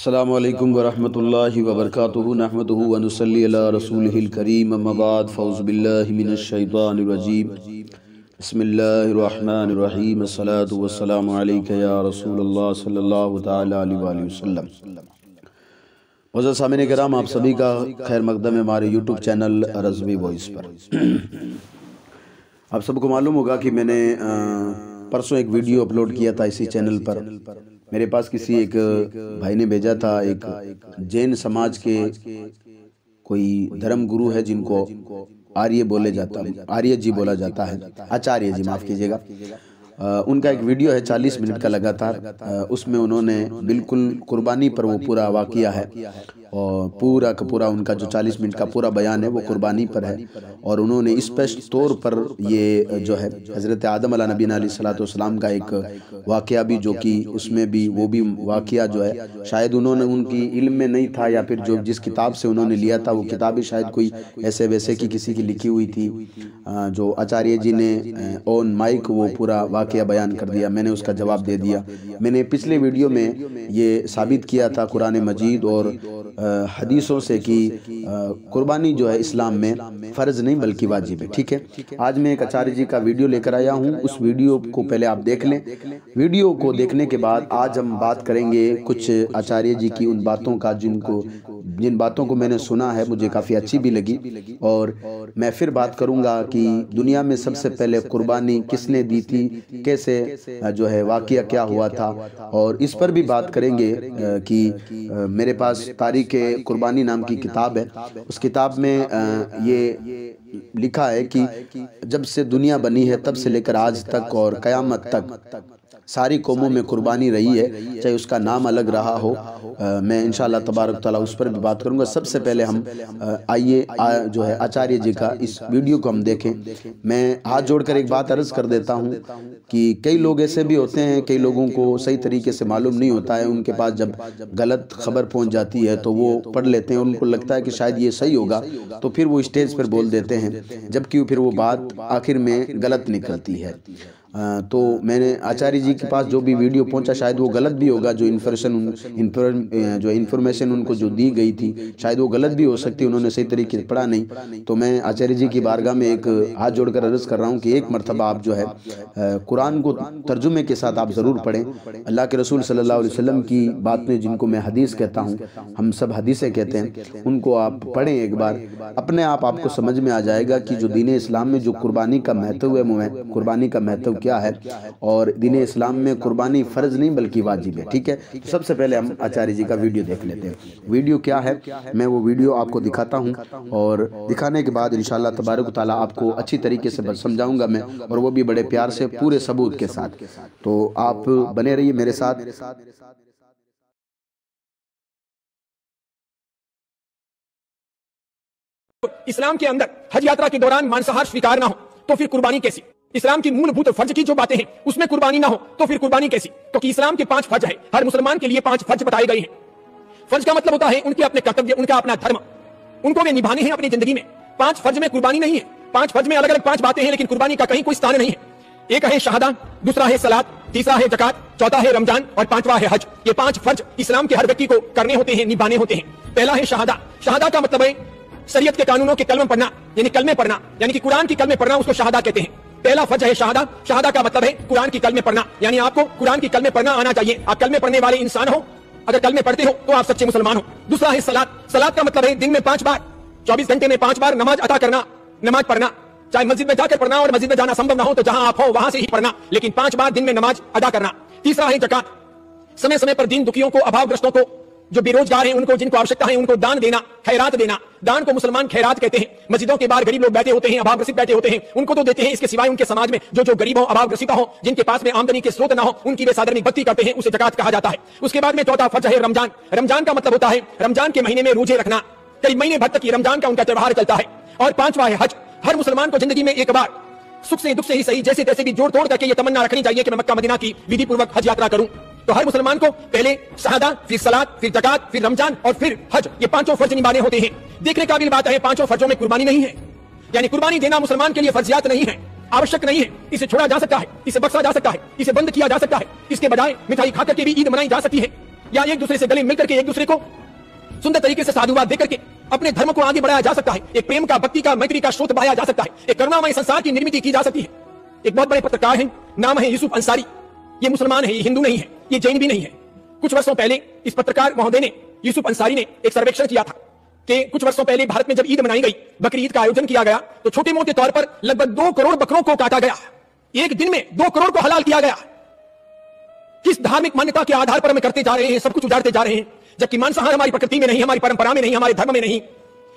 अस्सलामु अलैकुम वरहमतुल्लाहि वबरकातुहू नहमदुहू व नुसल्ली अला रसूलिहिल करीम अम्मा बाद फ़ऊज़ु बिल्लाहि मिनश शैतानिर रजीम बिस्मिल्लाहिर रहमानिर रहीम अस्सलातु वस्सलामु अलैका या रसूलल्लाह सल्लल्लाहु तआला अलैहि वसल्लम। मुअज़्ज़ज़ सामिन किराम, आप सभी का खैर मक़दम है हमारे यूट्यूब चैनल रज़वी वॉइस पर। आप सबको मालूम होगा कि मैंने परसों एक वीडियो अपलोड किया था इसी चैनल पर। मेरे पास किसी एक भाई ने भेजा था, एक जैन समाज के कोई धर्म गुरु है जिनको आर्य बोले जाता है, आर्य जी बोला जाता है, आचार्य जी माफ़ कीजिएगा। उनका एक वीडियो है 40 मिनट का लगातार। उसमें उन्होंने बिल्कुल कुर्बानी पर वो पूरा वाक़या है और पूरा का पूरा उनका जो 40 मिनट का पूरा बयान है वो कुर्बानी पर है। और उन्होंने स्पष्ट तौर पर ये जो है हज़रत आदम अलैहिस्सलाम का एक वाक़या भी, जो कि उसमें भी वो भी वाक़या जो है शायद उन्होंने उनकी इल्म में नहीं था, या फिर जो जिस किताब से उन्होंने लिया था वो किताब भी शायद कोई ऐसे वैसे की किसी की लिखी हुई थी, जो आचार्य जी ने ऑन माइक वो पूरा वाक़या बयान कर दिया। मैंने उसका जवाब दे दिया। मैंने पिछले वीडियो में ये साबित किया था कुरान मजीद और हदीसों से कि कुर्बानी जो है इस्लाम में फ़र्ज नहीं बल्कि वाजिब है। ठीक है, आज मैं एक आचार्य जी का वीडियो लेकर आया हूँ। उस वीडियो को पहले आप देख लें। वीडियो को देखने के बाद आज हम बात करेंगे कुछ आचार्य जी की उन बातों का जिन बातों को मैंने सुना है, मुझे काफ़ी अच्छी भी लगी। और मैं फिर बात करूँगा कि दुनिया में सबसे पहले कुर्बानी किसने दी थी, कैसे जो है वाक़या क्या हुआ था, और इस पर भी बात करेंगे कि मेरे पास तारीख़ कुर्बानी नाम की किताब है। उस किताब में ये लिखा है कि जब से दुनिया बनी है तब से लेकर आज तक और क़यामत तक सारी कौमों में कुर्बानी रही है, चाहे उसका नाम अलग रहा हो। मैं इंशाअल्लाह तबारक तआला उस पर भी बात करूंगा। सबसे पहले हम आइए जो है आचार्य जी का इस वीडियो को हम देखें। मैं हाथ जोड़कर एक बात अर्ज़ कर देता हूं कि कई लोग ऐसे भी होते हैं, कई लोगों को सही तरीके से मालूम नहीं होता है। उनके पास जब गलत खबर पहुंच जाती है तो वो पढ़ लेते हैं, उनको लगता है कि शायद ये सही होगा, तो फिर वो स्टेज पर बोल देते हैं, जबकि फिर वो बात आखिर में गलत निकलती है। तो मैंने आचार्य जी के पास जो भी वीडियो पहुंचा शायद वो गलत भी होगा। जो इन्फॉर्मेशन उनको जो दी गई थी शायद वो गलत भी हो सकती है, उन्होंने सही तरीके से पढ़ा नहीं। तो मैं आचार्य जी की बारगाह में एक हाथ जोड़कर अर्ज़ कर रहा हूँ कि एक मरतबा आप जो है कुरान को तर्जुमे के साथ आप ज़रूर पढ़ें। अल्लाह के रसूल सल्लल्लाहु अलैहि वसल्लम की बातें, जिनको मैं हदीस कहता हूँ, हम सब हदीसें कहते हैं, उनको आप पढ़ें एक बार। अपने आप आपको समझ में आ जाएगा कि जो दीन इस्लाम में जो कुर्बानी का महत्व है, कुर्बानी का महत्व क्या है, और दीन इस्लाम में कुर्बानी फ़र्ज नहीं बल्कि वाजिब है। ठीक है, तो सबसे पहले हम आचार्य जी का वीडियो देख लेते हैं। वीडियो क्या है, मैं वो वीडियो आपको दिखाता हूं और दिखाने के बाद इंशाअल्लाह तबारक तआला आपको अच्छी तरीके से समझाऊंगा मैं, और वो भी बड़े प्यार से पूरे सबूत के साथ। तो आप बने रहिए मेरे साथ। इस्लाम के अंदर हज यात्रा के दौरान मांसाहार स्वीकार ना हो तो फिर कुर्बानी कैसी? इस्लाम की मूलभूत फर्ज की जो बातें हैं उसमें कुर्बानी ना हो तो फिर कुर्बानी कैसी? क्योंकि इस्लाम के 5 फर्ज है, हर मुसलमान के लिए 5 फर्ज बताए गए हैं। फर्ज का मतलब होता है उनके अपने कर्तव्य, उनका अपना धर्म, उनको वे निभाने हैं अपनी जिंदगी में। 5 फर्ज में कुर्बानी नहीं है। 5 फर्ज में अलग अलग 5 बातें हैं, लेकिन कुर्बानी का कहीं कोई स्थान नहीं है। एक है शहादा, दूसरा है सलात, तीसरा है ज़कात, चौथा है रमजान और 5वां है हज। ये 5 फर्ज इस्लाम के हर व्यक्ति को करने होते हैं, निभाने होते हैं। पहला है शहादा। शहादा का मतलब है शरीयत के कानूनों के कलमे पढ़ना, यानी कलमे पढ़ना, यानी कि कुरान की कलमे पढ़ना, उसको शहादा कहते हैं। पहला फर्ज है शहादा। शहादा का मतलब है कुरान की कलमे पढ़ना, यानी आपको कुरान की कलमे पढ़ना आना चाहिए। आप कलमे पढ़ने वाले इंसान हो, अगर कलमे पढ़ते हो तो आप सच्चे मुसलमान हो। दूसरा है सलात। सलात का मतलब है दिन में 5 बार, 24 घंटे में 5 बार नमाज अदा करना, नमाज पढ़ना, चाहे मस्जिद में जाकर पढ़ना, और मस्जिद में जाना संभव ना हो तो जहां आप हो वहां से ही पढ़ना, लेकिन 5 बार दिन में नमाज अदा करना। तीसरा है ज़कात। समय समय पर दीन दुखियों को, अभावग्रस्तों को, जो बेरोजगार हैं उनको, जिनको आवश्यकता है उनको दान देना, खैरात देना। दान को मुसलमान खैरात कहते हैं। मस्जिदों के बाहर गरीब लोग बैठे होते हैं, अभावग्रसित बैठे होते हैं, उनको तो देते हैं। इसके सिवाय उनके समाज में जो गरीब हो, अभावग्रसित हो, जिनके पास में आमदनी के स्रोत ना हो, उनकी वे साधारण बत्ती करते हैं, उसे ज़कात कहा जाता है। उसके बाद में चौथा फर्ज है रमजान। रमजान का मतलब होता है रमजान के महीने में रोजे रखना। कई महीने भर तक रमजान का उनका त्योहार चलता है। और 5वां है हज। हर मुसलमान को जिंदगी में एक बार, सुख से दुख से ही सही, जैसे तैसे भी जोड़ तोड़ करके ये तमन्ना रखनी चाहिए कि मैं मक्का मदीना की विधि पूर्वक हज यात्रा करूं। तो हर मुसलमान को पहले शहादा, फिर सलात, फिर ज़कात, फिर रमजान और फिर हज, ये 5 फर्ज निभाने होते हैं। देखने काबिल बात है 5 फर्जों में कुर्बानी नहीं है, यानी कुर्बानी देना मुसलमान के लिए फर्जियात नहीं है, आवश्यक नहीं है। इसे छोड़ा जा सकता है, इसे बख्शा जा सकता है, इसे बंद किया जा सकता है। इसके बजाय मिठाई खाकर के भी ईद मनाई जा सकती है। या एक दूसरे से गले मिलकर के एक दूसरे को सुंदर तरीके से साधुवाद देकर के अपने धर्म को आगे बढ़ाया जा सकता है। एक प्रेम का, भक्ति का, मैत्री का स्रोत बढ़ाया जा सकता है। एक करुणामय संसार की निर्मित की जा सकती है। एक बहुत बड़े पत्रकार हैं, नाम है यूसुफ अंसारी। ये मुसलमान है, ये हिंदू नहीं है, ये जैन भी नहीं है। कुछ वर्षों पहले इस पत्रकार महोदय ने, यूसुफ अंसारी ने एक सर्वेक्षण किया था कि कुछ वर्षों पहले भारत में जब ईद मनाई गई, बकरी ईद का आयोजन किया गया, तो छोटे मोटे तौर पर लगभग 2 करोड़ बकरों को काटा गया। एक दिन में 2 करोड़ को हलाल किया गया। किस धार्मिक मान्यता के आधार पर हम करते जा रहे हैं, सब कुछ उजाड़ते जा रहे हैं, जबकि मांसाहार हमारी प्रकृति में नहीं, हमारी परंपरा में नहीं, हमारे धर्म में नहीं।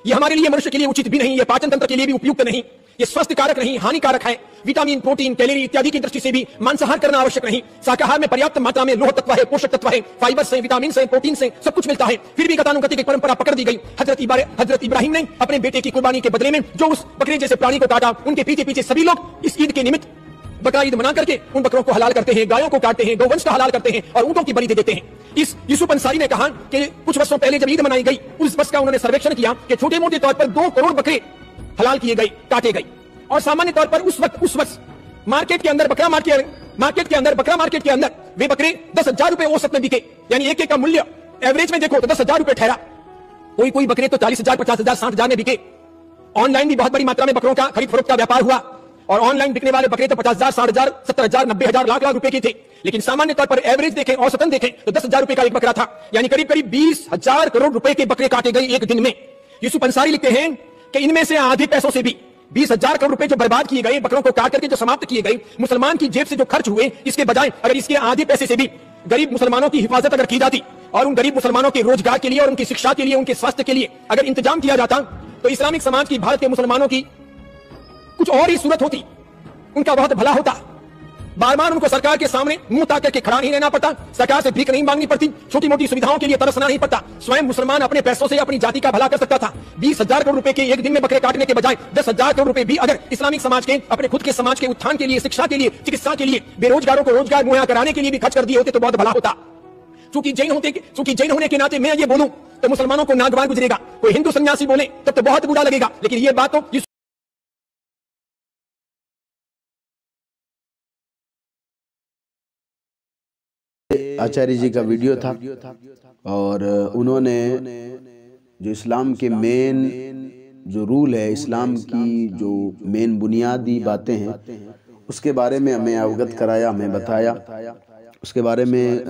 ये हमारे लिए, मनुष्य के लिए उचित भी नहीं, ये पाचन तंत्र के लिए भी उपयुक्त नहीं, ये स्वास्थ्य कारक नहीं, हानिकारक है। विटामिन, प्रोटीन, कैलोरी इत्यादि की दृष्टि से भी मांसाहार करना आवश्यक नहीं। शाकाहार में पर्याप्त मात्रा में लोह तत्व है, पोषक तत्व है, फाइबर से, विटामिन से, प्रोटीन से सब कुछ मिलता है। फिर भी गतानुगतिक एक परंपरा पकड़ दी गई। हजरत इब्राहिम ने अपने बेटे की कुर्बानी के बदले में जो उस बकरे जैसे प्राणी को काटा, उनके पीछे पीछे सभी लोग इस ईद के निमित्त बकरा ईद मना करके उन बकरों को हलाल करते हैं, गायों को काटते हैं, गौवंश का हलाल करते हैं और ऊंटों की बलि दे देते हैं। इस यूसुफ अंसारी ने कहा कि कुछ वर्षों पहले जब ईद मनाई गई, उस वर्ष का उन्होंने सर्वेक्षण किया कि छोटे मोटे तौर पर 2 करोड़ बकरे हलाल किए गए, काटे गए। और सामान्य तौर पर उस वर्ष मार्केट के अंदर, बकरा मार्केट के अंदर वे बकरे 10,000 रुपए औसत में बिके। यानी एक का मूल्य एवरेज में देखो तो 10,000 रुपए ठहरा। कोई बकरे तो 40,000, 50,000, 60,000 में बिके। ऑनलाइन भी बहुत बड़ी मात्रा में बकरों का खरीद फरोख्त का व्यापार हुआ और ऑनलाइन बिकने वाले बकरे तो 50,000, 60,000, 70,000, 90,000, लाख रुपए के थे। लेकिन सामान्य तौर पर एवरेज देखें, औसतन देखें तो 10,000 रुपए का एक बकरा था। यानी करीब 20,000 करोड़ रुपए के बकरे काटे गए एक दिन में। यूसुफ अंसारी लिखते हैं कि इनमें से आधे पैसों से भी 20,000 करोड़ रुपए जो बर्बाद किए गए, बकरों को काट करके जो समाप्त किए गए, मुसलमान की जेब से जो खर्च हुए, इसके बजाय अगर इसके आधे पैसे से भी गरीब मुसलमानों की हिफाजत अगर की जाती और उन गरीब मुसलमानों के रोजगार के लिए और उनकी शिक्षा के लिए, उनके स्वास्थ्य के लिए अगर इंतजाम किया जाता, तो इस्लामिक समाज की, भारत के मुसलमानों की कुछ और ही सूरत होती, उनका बहुत भला होता। बार बार उनको सरकार के सामने मुंह ताक करके खड़ा नहीं रहना पड़ता, सरकार से भीख नहीं मांगनी पड़ती, छोटी मोटी सुविधाओं के लिए तरसना नहीं पड़ता। स्वयं मुसलमान अपने पैसों से अपनी जाति का भला कर सकता था। 20,000 करोड़ रुपए के एक दिन में बकरे काटने के बजाय 10,000 करोड़ रुपए भी अगर इस्लामिक समाज के, अपने खुद के समाज के उत्थान के लिए, शिक्षा के लिए, चिकित्सा के लिए, बेरोजगारों को रोजगार मुहैया कराने के लिए भी खर्च कर दिए होते तो बहुत भला होता। चूंकि जैन होने के नाते मैं ये बोलूं तो मुसलमानों को नागवार गुजरेगा, कोई हिंदू सन्यासी बोले तब तो बहुत बुरा लगेगा। लेकिन ये बात तो आचार्य जी का वीडियो था और उन्होंने जो इस्लाम के मेन जो रूल है, इस्लाम की जो मेन बुनियादी बातें हैं, उसके बारे में हमें अवगत कराया, हमें बताया। उसके बारे में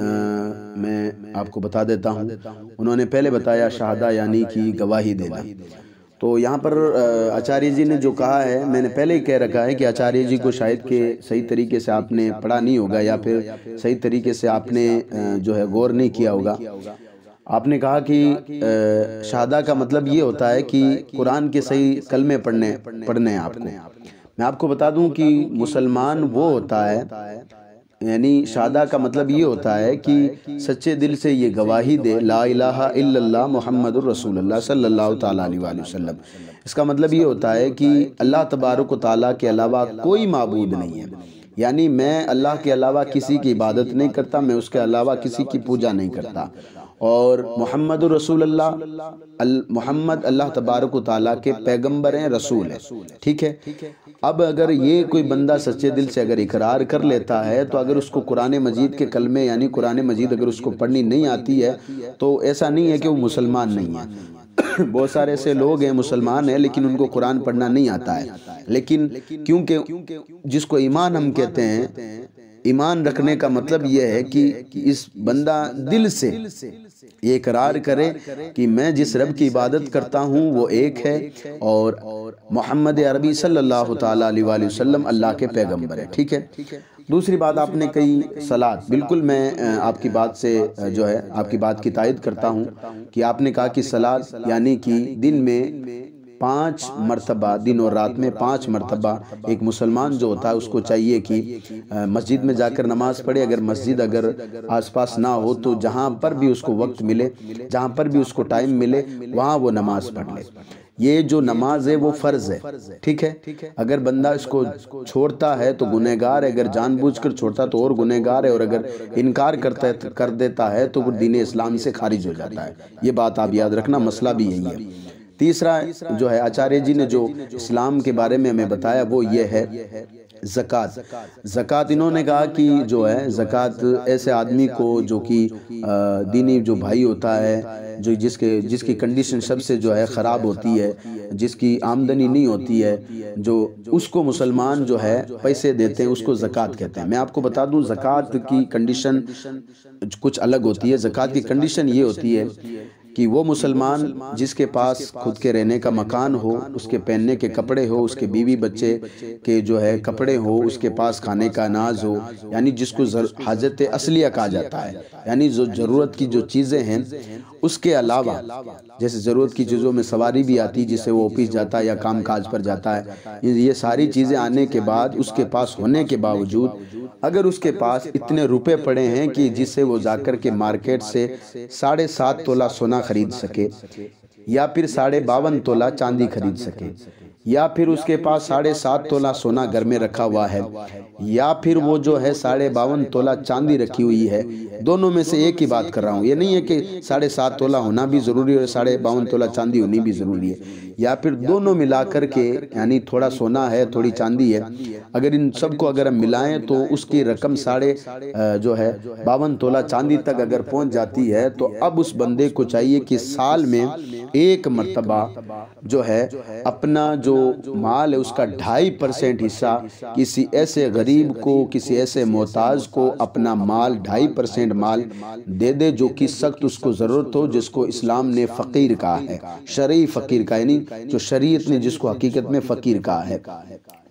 मैं आपको बता देता हूँ। उन्होंने पहले बताया शहादा यानी कि गवाही देना। तो यहाँ पर आचार्य जी ने जो कहा है, मैंने पहले ही कह रखा है कि आचार्य जी को शायद के सही तरीके से आपने पढ़ा नहीं होगा या फिर सही तरीके से आपने जो है गौर नहीं किया होगा। आपने कहा कि शहादा का मतलब ये होता है कि कुरान के सही कलमे पढ़ने हैं आपको। मैं आपको बता दूं कि मुसलमान वो होता है, यानी शहादा का मतलब ये होता है कि सच्चे दिल से ये गवाही दे, ला इलाहा इल्लल्लाह मुहम्मदुर रसूलुल्लाह सल्लल्लाहु ताला अलैहि वसल्लम। इसका मतलब ये होता है कि अल्लाह तबारक व तआला के अलावा कोई माबूद नहीं है। यानी मैं अल्लाह के अलावा किसी की इबादत नहीं करता, मैं उसके अलावा किसी की पूजा नहीं करता। और मुहम्मदुर रसूलुल्लाह, मोहम्मद अल्लाह तबारक व तआला के पैगंबर हैं, रसूल है। ठीक है। अब अगर ये कोई बंदा सच्चे दिल से अगर इकरार कर लेता है, तो अगर उसको कुरान मजीद के कलमे यानी कुरान मजीद अगर उसको पढ़नी नहीं आती है, तो ऐसा नहीं है कि वो मुसलमान नहीं है। बहुत सारे ऐसे लोग हैं, मुसलमान हैं, लेकिन उनको कुरान पढ़ना नहीं आता है। लेकिन क्योंकि जिसको ईमान हम कहते हैं, ईमान रखने का मतलब यह है कि इस बंदा दिल से ये इकरार करे कि मैं जिस रब की इबादत करता हूँ वो एक है और मोहम्मद अरबी सल्लल्लाहु ताला अलैहि वसल्लम अल्लाह के पैगंबर है। ठीक है। दूसरी बात आपने कही सलात। बिल्कुल मैं आपकी बात से जो है आपकी बात की तायद करता हूँ कि आपने कहा कि सलात यानी कि दिन में 5 मरतबा, दिन और रात में 5 मरतबा एक मुसलमान जो होता है उसको चाहिए कि मस्जिद में जाकर नमाज पढ़े। अगर मस्जिद अगर आसपास ना हो तो जहाँ पर भी उसको वक्त मिले, जहाँ पर भी उसको टाइम मिले, वहाँ वो नमाज पढ़ ले। ये जो नमाज है वो फ़र्ज़ है। ठीक है। अगर बंदा इसको छोड़ता है तो गुनहगार है, अगर जानबूझकर छोड़ता तो और गुनहगार है, और अगर इनकार कर देता है तो वो दीन इस्लाम से खारिज हो जाता है। ये बात आप याद रखना, मसला भी यही है। तीसरा जो है आचार्य जी ने जो इस्लाम के बारे में हमें बताया वो ये है ज़कात। ज़कात इन्होंने कहा कि जो है ज़कात ऐसे आदमी को जो कि दीनी जो भाई होता है, जो जिसकी कंडीशन सबसे जो है ख़राब होती है, जिसकी आमदनी नहीं होती है, जो उसको मुसलमान जो है पैसे देते हैं, उसको ज़कात कहते हैं। मैं आपको बता दूं ज़कात की कंडीशन कुछ अलग होती है। ज़कात की कंडीशन ये होती है कि वो मुसलमान जिसके पास खुद के रहने का मकान हो, उसके पहनने के कपड़े हो, उसके बीवी बच्चे के जो है कपड़े हो, उसके पास खाने का अनाज हो, यानी जिसको हाजत असलिया कहा जाता है, यानी जो ज़रूरत की जो चीज़ें हैं उसके अलावा, जैसे ज़रूरत की चीज़ों में सवारी भी आती है जिससे वो ऑफिस जाता है या काम काज पर जाता है, ये सारी चीज़ें आने के बाद उसके पास होने के बावजूद अगर उसके पास इतने रुपए पड़े हैं कि जिससे वो जाकर के मार्केट से 7.5 तोला सोना खरीद सके, या फिर 52.5 तोला चांदी खरीद सके, या फिर उसके पास 7.5 तोला सोना घर में रखा हुआ है, या फिर वो जो है 52.5 तोला चांदी रखी हुई है, दोनों में से एक ही बात कर रहा हूँ। ये नहीं है कि 7.5 तोला होना भी ज़रूरी है और 52.5 तोला चांदी होनी भी ज़रूरी है, या फिर दोनों मिला कर के, यानी थोड़ा सोना है थोड़ी चांदी है, अगर इन सबको अगर हम मिलाएं तो उसकी रकम 52 तोला चांदी तक अगर पहुंच जाती है, तो अब उस बंदे को चाहिए कि साल में एक मर्तबा जो है अपना जो माल है उसका 2.5% हिस्सा किसी ऐसे गरीब को, किसी ऐसे मोहताज को अपना माल 2.5% माल दे दे, जो कि सख्त उसको ज़रूरत हो, जिसको इस्लाम ने फ़कीर कहा है, शरई फ़कीर का, यानी जो शरीयत ने जिसको हकीकत में फ़कीर कहा है,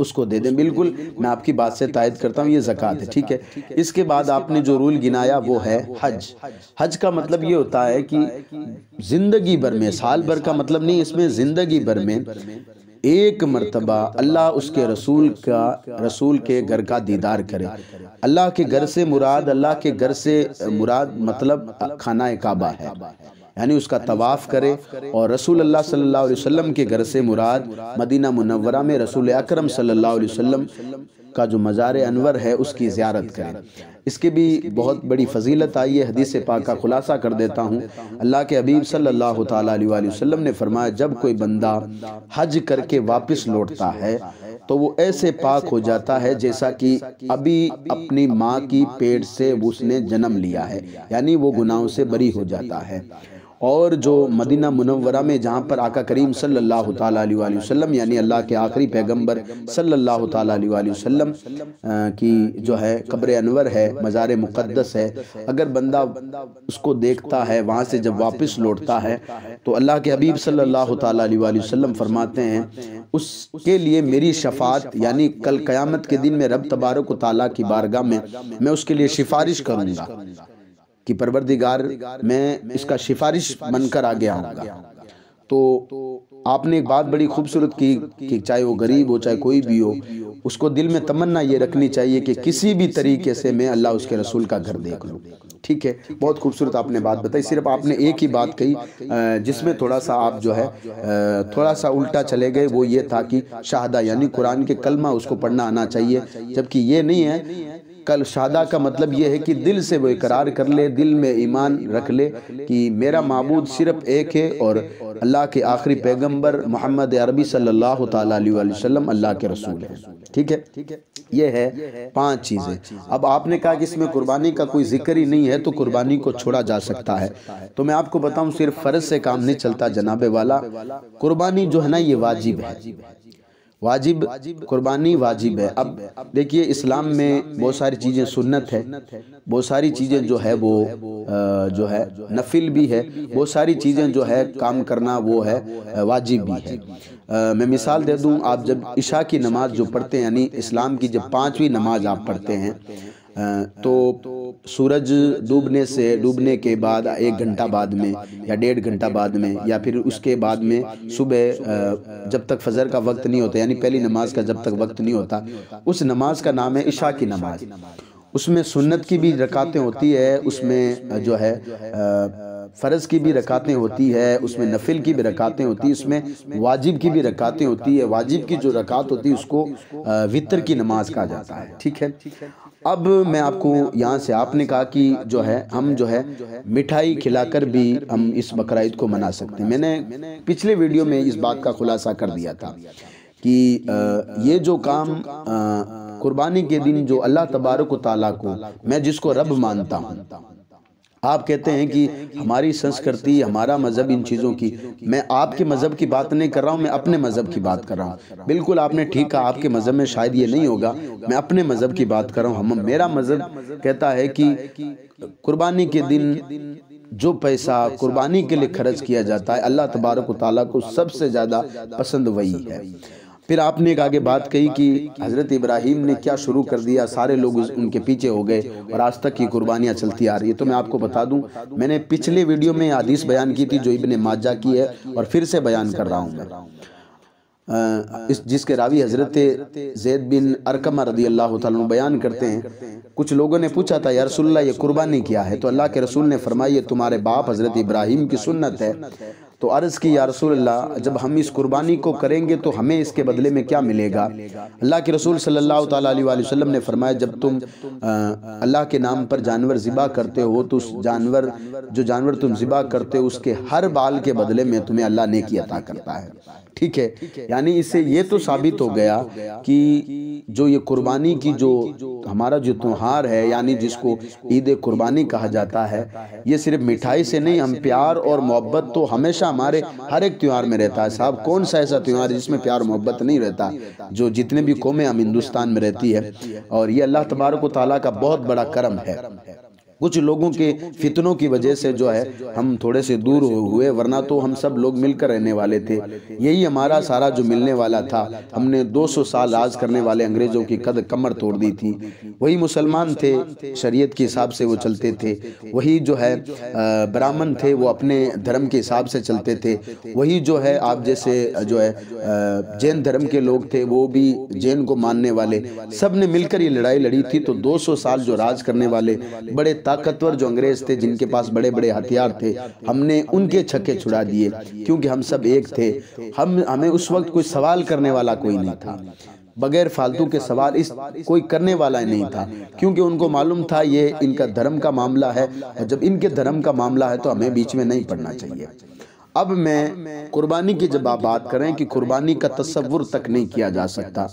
उसको दे दें। बिल्कुल मैं आपकी बात से तायद करता हूँ, ये ज़कात है, ठीक है। इसके बाद आपने जो रूल गिनाया वो है हज। हज का मतलब ये होता है कि ज़िंदगी भर में, साल भर का मतलब नहीं, इसमें ज़िंदगी भर में एक मर्तबा अल्लाह उसके रसूल के घर का दीदार करे। अल्लाह के घर से मुराद, अल्लाह के घर से मुराद मतलब खाना काबा है, यानी उसका तवाफ़ करे, और रसूल अल्लाह सल्लल्लाहु अलैहि वसल्लम के घर से मुराद मदीना मुनव्वरा में रसूल अकरम सल्लल्लाहु अलैहि वसल्लम का जो मज़ार अनवर है उसकी ज़ियारत करें। इसके भी बहुत बड़ी फजीलत आई है। हदीस पाक का खुलासा कर देता हूँ। अल्लाह के हबीब सल्लल्लाहु ताला अलैहि वसल्लम ने फरमाया, जब कोई बंदा हज करके वापस लौटता है तो वो ऐसे पाक हो जाता है जैसा कि अभी अपनी माँ की पेट से उसने जन्म लिया है, यानी वो गुनाहों से बरी हो जाता है। और जो मदीना मुनव्वरा में जहाँ पर आका करीम सल्लल्लाहु ताला अलैहि वसल्लम, यानी अल्लाह के आखिरी पैगंबर सल्लल्लाहु ताला अलैहि वसल्लम की जो है कब्र अनवर है, मज़ार मुक़द्दस है, अगर बंदा उसको देखता है, वहाँ से जब वापस लौटता है, तो अल्लाह के हबीब सल्लल्लाहु ताला अलैहि वसल्लम फरमाते हैं उसके लिए मेरी शफात, यानी कल क़यामत के दिन में रब तबारक व तआला की बारगाह में मैं उसके लिए सिफारिश करूँगा कि परवरदिगार मैं इसका सिफारिश बनकर आ गया हूँगा। तो आपने एक बात बड़ी खूबसूरत की कि चाहे वो गरीब हो चाहे कोई भी हो, उसको दिल में तमन्ना ये रखनी चाहिए कि किसी भी तरीके से मैं अल्लाह उसके रसूल का घर देख लूँ। ठीक है, बहुत खूबसूरत आपने बात बताई। सिर्फ आपने एक ही बात कही जिसमें थोड़ा सा आप जो है थोड़ा सा उल्टा चले गए, वो ये था कि शहादा यानी कुरान के कलमा उसको पढ़ना आना चाहिए, जबकि ये नहीं है। कल शहादा का मतलब ये है कि दिल से वो इकरार कर ले, दिल में ईमान रख ले कि मेरा माबूद सिर्फ एक है और अल्लाह के आखिरी पैगंबर मोहम्मद अरबी सल्लल्लाहु ताला अलैहि वसल्लम अल्लाह के रसूल है। ठीक है, ये है 5 चीज़ें। अब आपने कहा कि इसमें कुर्बानी का कोई जिक्र ही नहीं है तो कुर्बानी को छोड़ा जा सकता है, तो मैं आपको बताऊं सिर्फ फ़र्ज से काम नहीं चलता जनाबे वाला। कुर्बानी जो है ना ये वाजिब है, वाजिब कुर्बानी वाजिब है। अब देखिए इस्लाम में बहुत सारी चीज़ें सुन्नत है, बहुत सारी चीज़ें जो है वो जो है नफिल भी है, बहुत सारी चीज़ें जो है काम करना वो है वाजिब भी है। मैं मिसाल दे दूं, आप जब इशा की नमाज जो पढ़ते हैं, यानी इस्लाम की जब 5वीं नमाज आप पढ़ते हैं, तो सूरज डूबने के बाद 1 घंटा बाद में या 1.5 घंटा बाद में या फिर उसके बाद में सुबह जब तक फजर का वक्त नहीं होता, यानी पहली नमाज का जब तक वक्त नहीं होता, उस नमाज का नाम है इशा की नमाज। उसमें सुन्नत की भी रकातें होती है, उसमें जो है फ़र्ज़ की भी रकातें होती है, उसमें नफिल की भी रकातें होती है, उसमें वाजिब की भी रकातें होती है। वाजिब की जो रकात होती है उसको वितर की नमाज कहा जाता है। ठीक है, अब मैं आपको यहाँ से, आपने कहा कि जो है हम जो है मिठाई खिलाकर भी हम इस बकरा ईद को मना सकते हैं। मैंने पिछले वीडियो में इस बात का खुलासा कर दिया था कि ये जो काम कुर्बानी के दिन जो अल्लाह तबारक व तआला को मैं जिसको रब मानता हूँ, आप कहते हैं कि हमारी संस्कृति, हमारा मज़हब, इन चीज़ों की, मैं आपके मज़हब की बात नहीं कर रहा हूँ, मैं अपने मज़हब की बात कर रहा हूँ। बिल्कुल आपने ठीक कहा, आपके मज़हब में शायद ये नहीं होगा, मैं अपने मज़हब की बात कर रहा हूँ। मेरा मज़हब कहता है कि कुर्बानी के दिन जो पैसा कुर्बानी के लिए खर्च किया जाता है, अल्लाह तबारक व तआला को सबसे ज़्यादा पसंद वही है। फिर आपने एक आगे बात कही कि हज़रत इब्राहीम ने क्या शुरू कर दिया, सारे लोग उनके पीछे हो गए और आज तक की कुर्बानियाँ चलती आ रही है। तो मैं आपको बता दूं, मैंने पिछले वीडियो में हदीस बयान की थी जो इब्ने माजा की है और फिर से बयान कर रहा हूँ मैं, जिसके रावी हज़रत ज़ैद बिन अरकम रज़ी अल्लाह तआला अन्हु बयान करते हैं। कुछ लोगों ने पूछा था, या रसूलल्लाह ये कुर्बानी क्या है? तो अल्लाह के रसूल ने फरमाया, ये तुम्हारे बाप हज़रत इब्राहीम की सुन्नत है। तो अर्ज़ की, या रसूलल्लाह जब हम इस कुर्बानी को करेंगे तो हमें इसके बदले में क्या मिलेगा? अल्लाह के रसूल सल्लल्लाहु तआला अलैहि वसल्लम ने फरमाया, जब तुम अल्लाह के नाम पर जानवर ज़िबा करते हो तो उस जानवर तुम ज़िबा करते हो उसके हर बाल के बदले में तुम्हें अल्लाह नेकी अता करता है। ठीक है, यानी इससे ये तो साबित हो गया कि जो ये कुर्बानी की जो हमारा जो त्योहार है, यानी जिसको ईद कुर्बानी कहा जाता है, ये सिर्फ मिठाई से नहीं, हम प्यार और मोहब्बत तो हमेशा हमारे हर एक त्यौहार में रहता है। साहब, कौन सा ऐसा त्यौहार है जिसमें प्यार मोहब्बत नहीं रहता? जो जितने भी कौमें हम हिंदुस्तान में रहती है, और ये अल्लाह तबारक व तआला का बहुत बड़ा करम है। कुछ लोगों के फितनों की वजह से जो है हम थोड़े से दूर हुए, वरना तो हम सब लोग मिलकर रहने वाले थे। यही हमारा सारा जो मिलने वाला था। हमने 200 साल राज करने वाले अंग्रेज़ों की कद कमर तोड़ दी थी। वही मुसलमान थे, शरीयत के हिसाब से वो चलते थे। वही जो है ब्राह्मण थे, वो अपने धर्म के हिसाब से चलते थे। वही जो है आप जैसे जो है जैन धर्म के लोग थे, वो भी जैन को मानने वाले, सब ने मिलकर ये लड़ाई लड़ी थी। तो 200 साल जो राज करने वाले बड़े ताकतवर जो अंग्रेज थे, जिनके पास बड़े बड़े हथियार थे, हमने उनके छक्के छुड़ा दिए, क्योंकि हम सब एक थे। हमें उस वक्त कोई सवाल करने वाला कोई नहीं था, बगैर फालतू के सवाल इस कोई करने वाला नहीं था, क्योंकि उनको मालूम था ये इनका धर्म का मामला है, और जब इनके धर्म का मामला है तो हमें बीच में नहीं पड़ना चाहिए। अब मैं कुर्बानी की जब आप बात करें कि कुर्बानी का तसव्वुर तक नहीं किया जा सकता,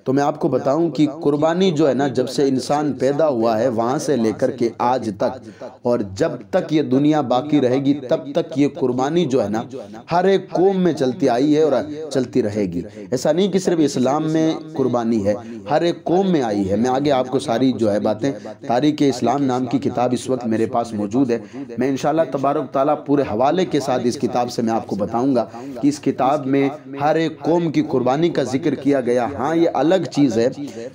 तो मैं आपको बताऊं कि कुर्बानी जो है ना, जब से इंसान पैदा हुआ है वहां से लेकर के आज तक, और जब तक ये दुनिया बाकी रहेगी तब तक ये कुर्बानी जो है ना हर एक कौम में चलती आई है और चलती रहेगी। ऐसा नहीं कि सिर्फ इस्लाम में कुर्बानी है, हर एक कौम में आई है। मैं आगे आपको सारी जो है बातें, तारीख़ इस्लाम नाम की किताब इस वक्त मेरे पास मौजूद है, मैं इंशाअल्लाह तबारक तआला पूरे हवाले के साथ इस किताब से मैं आपको बताऊंगा कि इस किताब में हर एक कौम की कुर्बानी का जिक्र किया गया। हाँ, ये अलग चीज़ है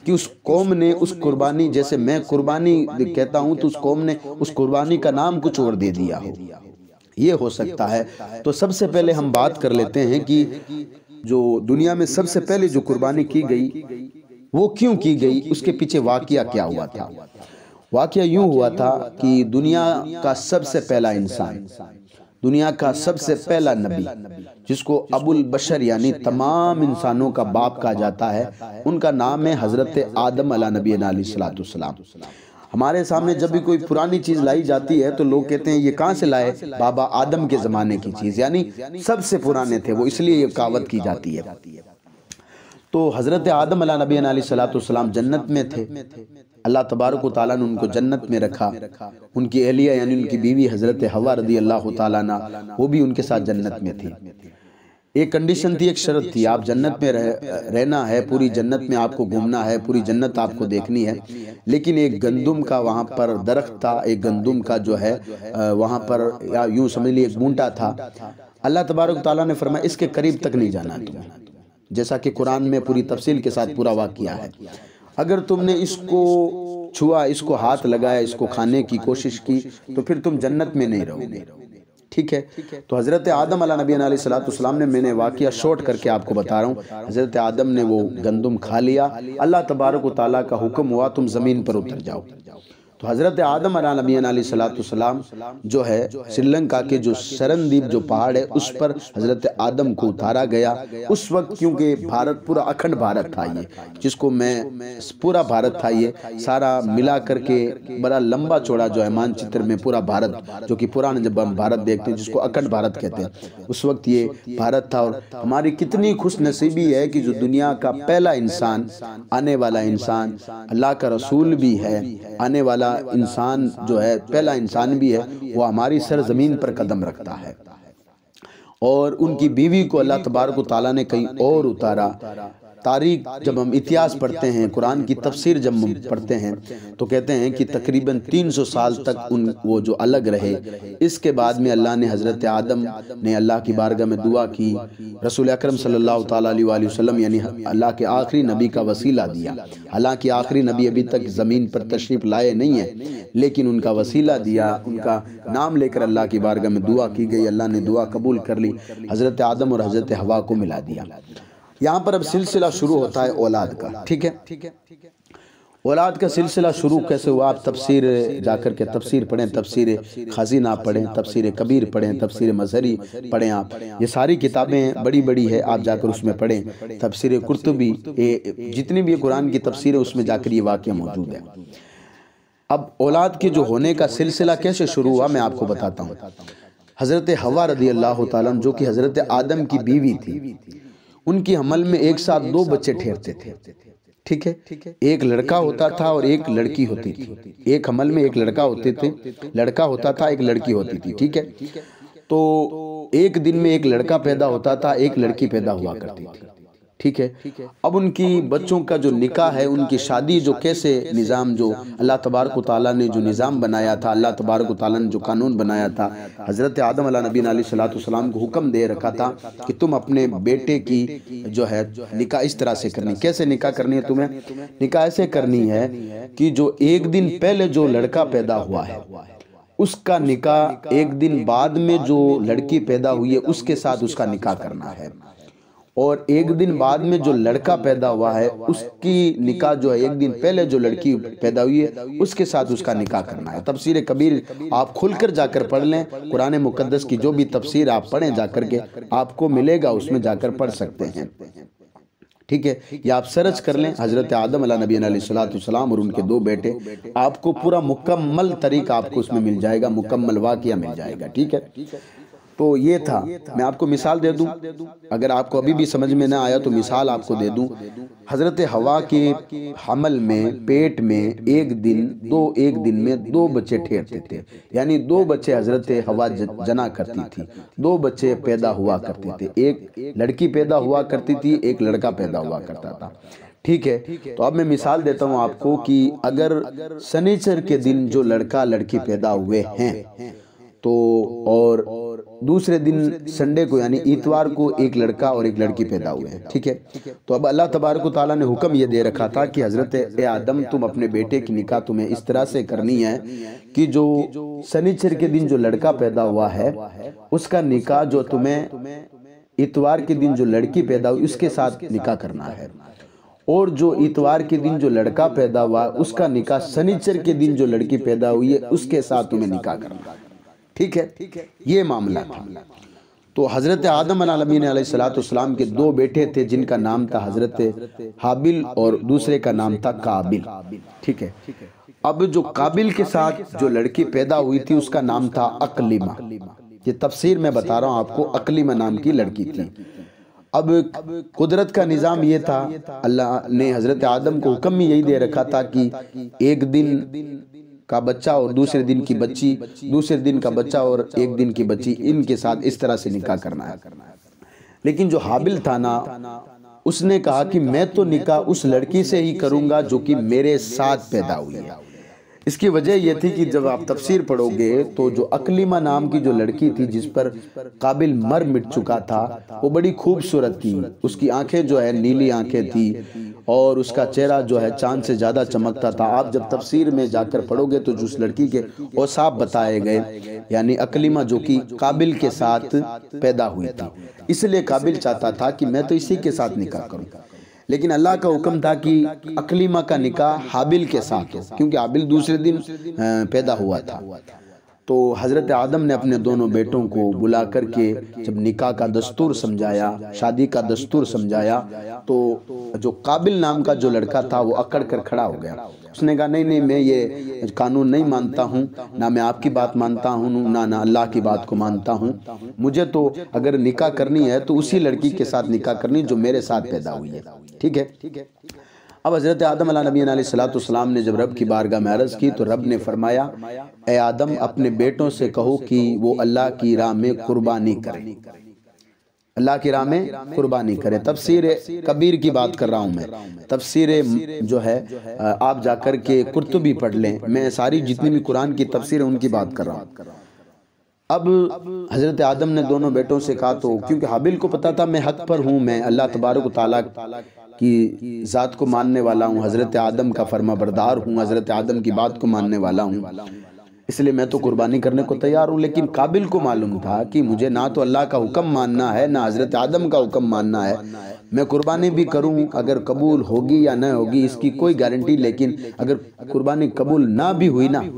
कि उस कौम ने उस कुर्बानी, जैसे मैं कुर्बानी कहता हूँ तो उस कौम ने उस कुर्बानी का नाम कुछ और दे दिया हो, ये हो सकता है। तो सबसे पहले हम बात कर लेते हैं कि जो दुनिया में सबसे पहले जो कुर्बानी की गई वो क्यों की गई, उसके पीछे वाकया क्या हुआ था। वाकया यूं हुआ था कि दुनिया का सबसे पहला इंसान, दुनिया का सबसे पहला नबी, जिसको अबुल बशर यानी तमाम इंसानों का बाप कहा जाता है, उनका नाम है हज़रत आदम अला नबी अलैहिस्सलाम। हमारे सामने जब भी कोई पुरानी चीज़ लाई जाती है तो लोग कहते हैं ये कहाँ से लाए? बाबा आदम के ज़माने की चीज़, यानी सबसे पुराने थे वो, इसलिए ये कहावत की जाती है। तो हज़रत आदम अला नबी अलैहिस्सलाम जन्नत में थे। अल्लाह तबारक व तआला ने उनको जन्नत में रखा। उनकी अहलिया यानी उनकी बीवी हज़रत हवा रज़ी अल्लाह तआला अन्हा, वो भी उनके साथ जन्नत में थी। एक कंडीशन थी, एक शर्त थी, आप जन्नत में रहना है, पूरी जन्नत में आपको घूमना है, पूरी जन्नत आपको देखनी है, लेकिन एक गंदुम का वहाँ पर दरख्त था, एक गंदुम का जो है वहाँ पर, या यूँ समझ लीजिए एक बूंटा था। अल्लाह तबारक व तआला ने फरमाया इसके करीब तक नहीं जाना तुम्हें, जैसा कि कुरान में पूरी तफसील के साथ पूरा वाक़या है। अगर तुमने इसको छुआ, इसको हाथ लगाया, इसको खाने की कोशिश की, तो फिर तुम जन्नत में नहीं रहोगे। ठीक है, तो हज़रत आदम अला नबी अलैहिस्सलाम ने, मैंने वाक़या शॉर्ट करके आपको बता रहा हूँ, हज़रत आदम ने वो गंदुम खा लिया। अल्लाह तबारक व तआला का हुक्म हुआ तुम ज़मीन पर उतर जाओ। तो हज़रत आदम अलैहिस्सलाम जो है श्रीलंका के जो शरणद्वीप जो पहाड़ है उस पर हज़रत आदम को उतारा गया। उस वक्त क्योंकि भारत पूरा अखंड भारत था, ये जिसको मैं पूरा भारत था, ये सारा मिला करके बड़ा लंबा चौड़ा जो है मानचित्र में पूरा भारत, जो कि पुराने जब हम भारत देखते हैं जिसको अखंड भारत कहते हैं, उस वक्त ये भारत था। और हमारी कितनी खुशनसीबी है कि जो दुनिया का पहला इंसान, आने वाला इंसान, अल्लाह का रसूल भी है, आने वाला इंसान जो है पहला इंसान भी है, वो हमारी सरजमीन पर कदम रखता है। और उनकी बीवी को अल्लाह तबारक व तआला ने कहीं और उतारा। तारीख जब हम इतिहास पढ़ते हैं, कुरान की तफसीर जब हम पढ़ते हैं तो कहते हैं कि तकरीबन 300 साल तक वो जो अलग रहे। इसके बाद में अल्लाह ने हज़रत आदम ने अल्लाह की बारगाह में दुआ की, रसूल अकरम सल्लल्लाहु ताला अलैहि वसल्लम यानी अल्लाह के आखिरी नबी का वसीला दिया। हालांकि आखिरी नबी अभी तक ज़मीन पर तशरीफ़ लाए नहीं है, लेकिन उनका वसीला दिया, उनका नाम लेकर अल्लाह की बारगाह में दुआ की गई। अल्लाह ने दुआ कबूल कर ली, हज़रत आदम और हज़रत हवा को मिला दिया। यहाँ पर अब सिलसिला शुरू होता है औलाद का। ठीक है, औलाद का सिलसिला शुरू कैसे हुआ? आप तफसीर जाकर के तफसीर पढ़ें, तफसीर खाजी ना पढ़ें, तफसीर कबीर पढ़ें, तफसीर मज़हरी पढ़ें। आप ये सारी किताबें बड़ी बड़ी है, आप जाकर उसमें पढ़ें। तफसीर कुर्तुबी, जितनी भी कुरान की तफसीर है उसमें जाकर ये वाक़या मौजूद है। अब औलाद के जो होने का सिलसिला कैसे शुरू हुआ मैं आपको बताता हूँ। हज़रत हवा रज़ी अल्लाह तआला जो कि हज़रत आदम की बीवी थी, उनकी हमल में एक साथ 2 बच्चे ठहरते थे। ठीक है, एक लड़का होता था और एक लड़की होती थी। एक हमल में एक लड़का होते थे, लड़का होता था, एक लड़की होती थी। ठीक है, तो एक दिन में एक लड़का पैदा होता था, एक लड़की पैदा हुआ करती थी। ठीक है, अब उनकी बच्चों का जो निकाह है, उनकी शादी जो कैसे निज़ाम, जो अल्लाह तबारक व तआला ने जो निज़ाम बनाया था, अल्लाह तबारक व तआला ने जो कानून बनाया था, हज़रत आदम अलैहिस्सलाम को हुक्म दे रखा था कि तुम अपने बेटे की जो है निकाह इस तरह से करनी। कैसे निकाह करनी है? तुम्हें निकाह ऐसे करनी है कि जो एक दिन पहले जो लड़का पैदा हुआ है उसका निकाह एक दिन बाद में जो लड़की पैदा हुई है उसके साथ उसका निकाह करना है, और एक दिन बाद में जो लड़का पैदा हुआ है उसकी निकाह जो है एक दिन पहले जो लड़की पैदा हुई है उसके साथ उसका निकाह करना है। तफसीर कबीर आप खुलकर जाकर पढ़ लें, कुरान मुकद्दस की जो भी तफसीर आप पढ़ें जाकर के आपको मिलेगा, उसमें जाकर पढ़ सकते हैं। ठीक है, या आप सर्च कर लें हज़रत आदम अलैहिस्सलाम और उनके 2 बेटे, आपको पूरा मुकम्मल तरीका आपको उसमें मिल जाएगा, मुकम्मल वाक़या मिल जाएगा। ठीक है, तो ये था। मैं आपको मिसाल दे दूं, अगर आपको अभी भी समझ में ना आया तो मिसाल आपको दे दूं। हज़रत हवा के हमल में पेट में एक दिन में 2 बच्चे ठहरते थे, यानी 2 बच्चे हज़रत हवा जना करती थी, 2 बच्चे पैदा हुआ करते थे। एक लड़की पैदा हुआ करती थी, एक लड़का पैदा हुआ करता था। ठीक है, तो अब मैं मिसाल देता हूँ आपको कि अगर शनिचर के दिन जो लड़का लड़की पैदा हुए हैं तो और दूसरे दिन संडे को यानी इतवार को एक लड़का और एक लड़की पैदा हुए हैं। ठीक है, तो अब अल्लाह तबारक व तआला ने हुक्म ये दे रखा था कि हज़रत आदम तुम अपने बेटे की निकाह तुम्हें इस तरह से करनी है कि जो शनिचर के दिन जो लड़का पैदा हुआ है उसका निकाह जो तुम्हें इतवार के दिन जो लड़की पैदा हुई उसके साथ निकाह करना है, और जो इतवार के दिन जो लड़का पैदा हुआ उसका निकाह शनिचर के दिन जो लड़की पैदा हुई है उसके साथ तुम्हें निकाह करना है। ठीक है, ये मामला था। तो हज़रत आदम अलैहिस्सलाम के 2 बेटे थे जिनका नाम था हज़रत हाबिल और दूसरे का नाम था काबिल। ठीक है, अब जो काबिल के साथ जो लड़की पैदा हुई थी उसका नाम था अकलीमा। ये तफसीर मैं बता रहा हूँ आपको, अकलीमा नाम की लड़की थी। अब कुदरत का निज़ाम ये था, अल्लाह ने हज़रत आदम को हुक्म यही दे रखा था कि एक दिन का बच्चा और दूसरे दिन की बच्ची, दूसरे दिन का बच्चा और एक दिन की बच्ची, इनके साथ इस तरह से निकाह करना है। लेकिन जो हाबिल था ना, उसने कहा कि मैं तो निकाह उस लड़की से ही करूंगा जो कि मेरे साथ पैदा हुई है। इसकी वजह यह थी कि जब आप तफसीर पढ़ोगे तो जो अकलीमा नाम की जो लड़की थी जिस पर काबिल मर मिट चुका था, वो बड़ी खूबसूरत थी। उसकी आंखें जो है नीली आंखें थी और उसका चेहरा जो है चांद से ज़्यादा चमकता था। आप जब तफसीर में जाकर पढ़ोगे तो जो उस लड़की के औसाफ बताए गए, यानी अकलीमा जो कि काबिल के साथ पैदा हुई थी, इसलिए काबिल चाहता था कि मैं तो इसी के साथ निकाह करूँ। लेकिन अल्लाह का हुक्म था कि अकलीमा का निकाह हाबिल के साथ हो, क्योंकि हाबिल दूसरे दिन पैदा हुआ था। तो हज़रत आदम ने अपने दोनों बेटों को बुला करके जब निकाह का दस्तूर समझाया, शादी का दस्तूर समझाया, तो जो काबिल नाम का जो लड़का था वो अकड़ कर खड़ा हो गया। उसने कहा नहीं नहीं, मैं ये कानून नहीं मानता हूँ, ना मैं आपकी बात मानता हूँ, ना अल्लाह की बात को मानता हूँ। मुझे तो अगर निकाह करनी है तो उसी लड़की के साथ निकाह करनी जो मेरे साथ पैदा हुई है। ठीक है। अब हज़रत आदम अलैहिस्सलाम ने जब रब की बारगाह में अर्ज़ की तो रब ने फरमाया, ए आदम, अपने बेटों से कहो कि वो अल्लाह की राह में कुर्बानी करें, अल्लाह की राह में कुर्बानी करें। तफसीर कबीर की बात कर रहा हूँ मैं, तफसीर जो है आप जाकर के कुर्तुबी पढ़ लें, मैं सारी जितनी भी कुरान की तफसीर है उनकी बात कर रहा हूँ। अब हज़रत आदम ने दोनों बेटों से कहा, तो क्योंकि हाबिल को पता था मैं हक पर हूँ, मैं अल्लाह तबारक व तआला की ज़ात को मानने वाला हूँ, हज़रत आदम का फर्माबरदार हूँ, हज़रत आदम की बात को मानने वाला हूँ, इसलिए मैं तो कुर्बानी करने को तैयार हूँ। लेकिन काबिल को मालूम था कि मुझे ना तो अल्लाह का हुक्म मानना है, ना हज़रत आदम का हुक्म मानना है। मैं कुर्बानी भी करूँ, अगर कबूल होगी या न होगी इसकी कोई गारंटी, लेकिन अगर कुर्बानी कबूल ना भी हुई ना